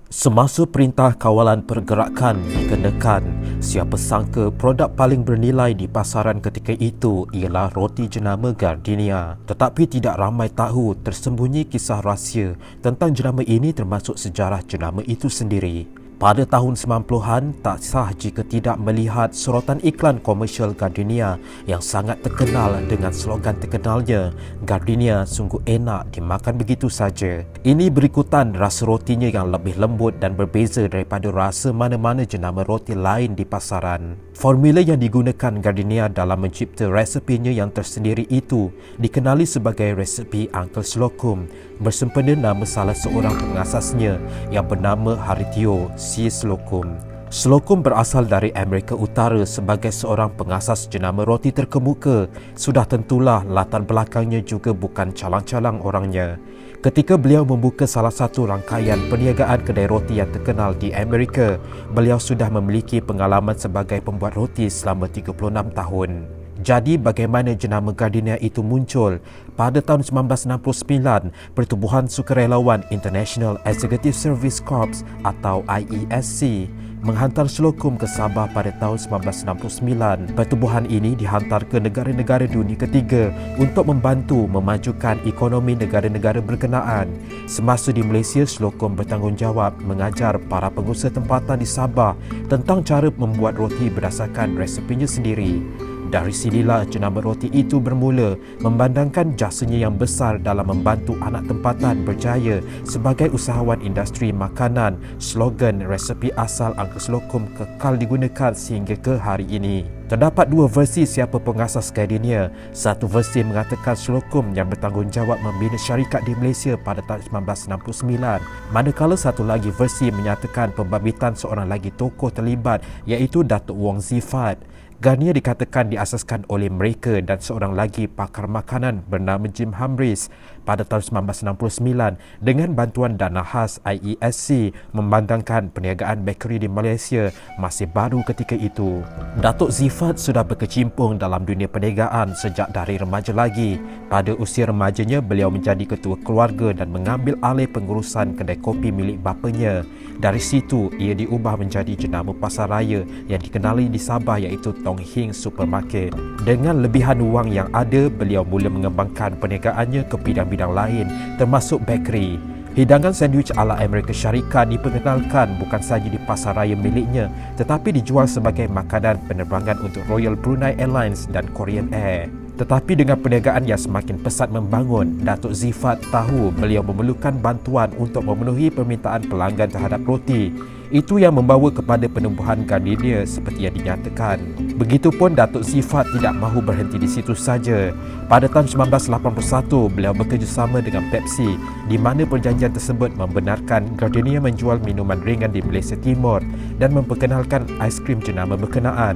Semasa Perintah Kawalan Pergerakan dikenakan, siapa sangka produk paling bernilai di pasaran ketika itu ialah roti jenama Gardenia. Tetapi tidak ramai tahu tersembunyi kisah rahsia tentang jenama ini termasuk sejarah jenama itu sendiri. Pada tahun 90-an, tak sah jika tidak melihat sorotan iklan komersial Gardenia yang sangat terkenal dengan slogan terkenalnya, "Gardenia sungguh enak dimakan begitu saja." Ini berikutan rasa rotinya yang lebih lembut dan berbeza daripada rasa mana-mana jenama roti lain di pasaran. Formula yang digunakan Gardenia dalam mencipta resepinya yang tersendiri itu dikenali sebagai resepi Uncle Slocum, bersempena nama salah seorang pengasasnya yang bernama Horatio C. Slocum. Slocum berasal dari Amerika Utara sebagai seorang pengasas jenama roti terkemuka. Sudah tentulah latar belakangnya juga bukan calang-calang orangnya. Ketika beliau membuka salah satu rangkaian perniagaan kedai roti yang terkenal di Amerika, beliau sudah memiliki pengalaman sebagai pembuat roti selama 36 tahun. Jadi bagaimana jenama Gardenia itu muncul? Pada tahun 1969, Pertubuhan Sukarelawan International Executive Service Corps atau IESC menghantar Slocum ke Sabah pada tahun 1969. Pertubuhan ini dihantar ke negara-negara dunia ketiga untuk membantu memajukan ekonomi negara-negara berkenaan. Semasa di Malaysia, Slocum bertanggungjawab mengajar para pengusaha tempatan di Sabah tentang cara membuat roti berdasarkan resepinya sendiri. Dari sinilah jenama roti itu bermula, memandangkan jasanya yang besar dalam membantu anak tempatan berjaya sebagai usahawan industri makanan. Slogan resepi asal Uncle Slocum kekal digunakan sehingga ke hari ini. Terdapat dua versi siapa pengasas Gardenia. Satu versi mengatakan Slocum yang bertanggungjawab membina syarikat di Malaysia pada tahun 1969, manakala satu lagi versi menyatakan pembabitan seorang lagi tokoh terlibat iaitu Datuk Wong Zifat. Gardenia dikatakan diasaskan oleh mereka dan seorang lagi pakar makanan bernama Jim Humphreys pada tahun 1969 dengan bantuan dana khas IESC, memandangkan perniagaan bakery di Malaysia masih baru ketika itu. Datuk Zifat sudah berkecimpung dalam dunia perniagaan sejak dari remaja lagi. Pada usia remajanya, beliau menjadi ketua keluarga dan mengambil alih pengurusan kedai kopi milik bapanya. Dari situ, ia diubah menjadi jenama pasaraya yang dikenali di Sabah iaitu Tong Hing Supermarket. Dengan lebihan wang yang ada, beliau mula mengembangkan perniagaannya ke bidang-bidang lain termasuk bakery. Hidangan sandwich ala Amerika Syarikat diperkenalkan bukan sahaja di pasaraya miliknya tetapi dijual sebagai makanan penerbangan untuk Royal Brunei Airlines dan Korean Air. Tetapi dengan perniagaan yang semakin pesat membangun, Datuk Zifat tahu beliau memerlukan bantuan untuk memenuhi permintaan pelanggan terhadap roti. Itu yang membawa kepada penumbuhan Gardenia seperti yang dinyatakan. Begitupun Datuk Zifat tidak mahu berhenti di situ saja. Pada tahun 1981, beliau bekerjasama dengan Pepsi di mana perjanjian tersebut membenarkan Gardenia menjual minuman ringan di Malaysia Timur dan memperkenalkan aiskrim jenama berkenaan.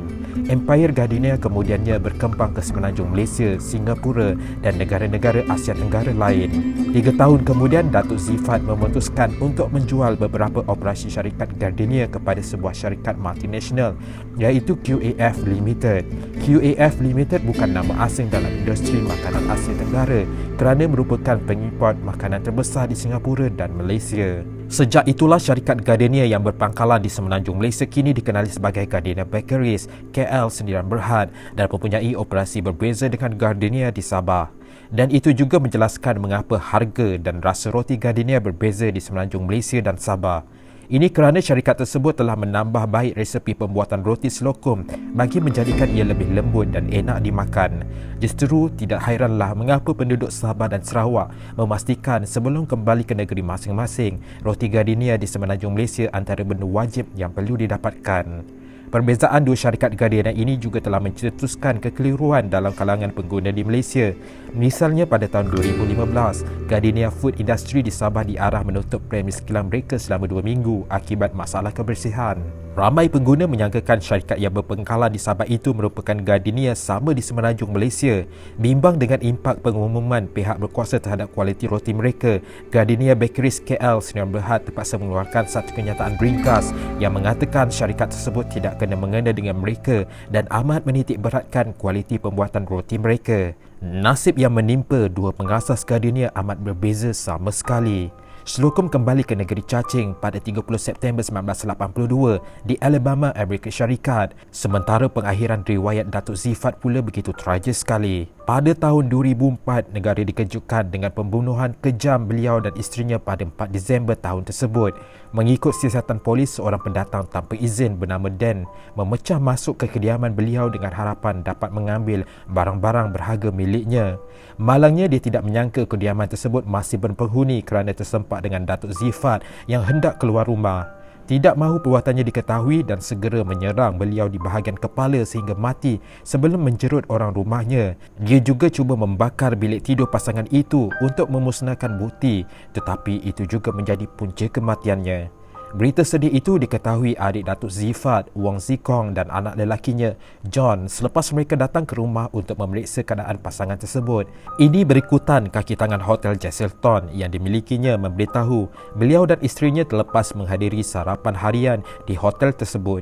Empire Gardenia kemudiannya berkembang ke semenanjung Malaysia, Singapura dan negara-negara Asia Tenggara lain. 3 tahun kemudian, Datuk Zifat memutuskan untuk menjual beberapa operasi syarikat Gardenia kepada sebuah syarikat multinasional iaitu QAF Limited. QAF Limited bukan nama asing dalam industri makanan Asia Tenggara kerana merupakan pengimport makanan terbesar di Singapura dan Malaysia. Sejak itulah syarikat Gardenia yang berpangkalan di semenanjung Malaysia kini dikenali sebagai Gardenia Bakeries KL Sendirian Berhad dan mempunyai operasi berbeza dengan Gardenia di Sabah. Dan itu juga menjelaskan mengapa harga dan rasa roti Gardenia berbeza di semenanjung Malaysia dan Sabah. Ini kerana syarikat tersebut telah menambah baik resepi pembuatan roti Slocum bagi menjadikan ia lebih lembut dan enak dimakan. Justru tidak hairanlah mengapa penduduk Sabah dan Sarawak memastikan sebelum kembali ke negeri masing-masing, roti Gardenia di semenanjung Malaysia antara benda wajib yang perlu didapatkan. Perbezaan dua syarikat Gardenia ini juga telah mencetuskan kekeliruan dalam kalangan pengguna di Malaysia. Misalnya pada tahun 2015, Gardenia Food Industry di Sabah diarah menutup premis kilang mereka selama 2 minggu akibat masalah kebersihan. Ramai pengguna menyangkakan syarikat yang berpangkalan di Sabah itu merupakan Gardenia sama di semenanjung Malaysia. Bimbang dengan impak pengumuman pihak berkuasa terhadap kualiti roti mereka, Gardenia Bakeries KL Sdn Bhd terpaksa mengeluarkan satu kenyataan ringkas yang mengatakan syarikat tersebut tidak kena mengena dengan mereka dan amat menitik beratkan kualiti pembuatan roti mereka. Nasib yang menimpa dua pengasas Gardenia amat berbeza sama sekali. Slocum kembali ke negeri cacing pada 30 September 1982 di Alabama, Amerika Syarikat. Sementara pengakhiran riwayat Datuk Zifat pula begitu tragis sekali. Pada tahun 2004, negara dikejutkan dengan pembunuhan kejam beliau dan isterinya pada 4 Disember tahun tersebut. Mengikut siasatan polis, seorang pendatang tanpa izin bernama Dan memecah masuk ke kediaman beliau dengan harapan dapat mengambil barang-barang berharga miliknya. Malangnya dia tidak menyangka kediaman tersebut masih berpenghuni kerana tersempak dengan Datuk Zifat yang hendak keluar rumah. Tidak mahu perbuatannya diketahui dan segera menyerang beliau di bahagian kepala sehingga mati sebelum menjerut orang rumahnya. Dia juga cuba membakar bilik tidur pasangan itu untuk memusnahkan bukti, tetapi itu juga menjadi punca kematiannya. Berita sedih itu diketahui adik Datuk Zifat, Wong Zikong dan anak lelakinya, John, selepas mereka datang ke rumah untuk memeriksa keadaan pasangan tersebut. Ini berikutan kaki tangan Hotel Jesselton yang dimilikinya memberitahu beliau dan isterinya terlepas menghadiri sarapan harian di hotel tersebut.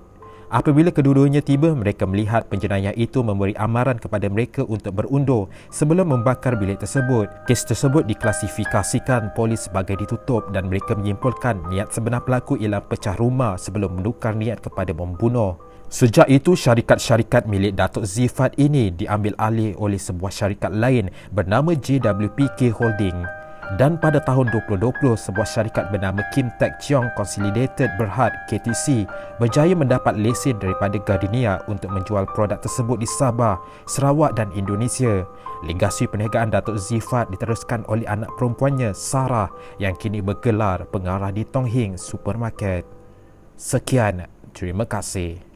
Apabila kedua-duanya tiba, mereka melihat penjenayah itu memberi amaran kepada mereka untuk berundur sebelum membakar bilik tersebut. Kes tersebut diklasifikasikan polis sebagai ditutup dan mereka menyimpulkan niat sebenar pelaku ialah pecah rumah sebelum menukar niat kepada membunuh. Sejak itu, syarikat-syarikat milik Datuk Zifat ini diambil alih oleh sebuah syarikat lain bernama JWPK Holding. Dan pada tahun 2020, sebuah syarikat bernama Kim Tak Cheong Consolidated Berhad KTC berjaya mendapat lesen daripada Gardenia untuk menjual produk tersebut di Sabah, Sarawak dan Indonesia. Legasi perniagaan Datuk Zifat diteruskan oleh anak perempuannya, Sarah, yang kini bergelar pengarah di Tong Hing Supermarket. Sekian, terima kasih.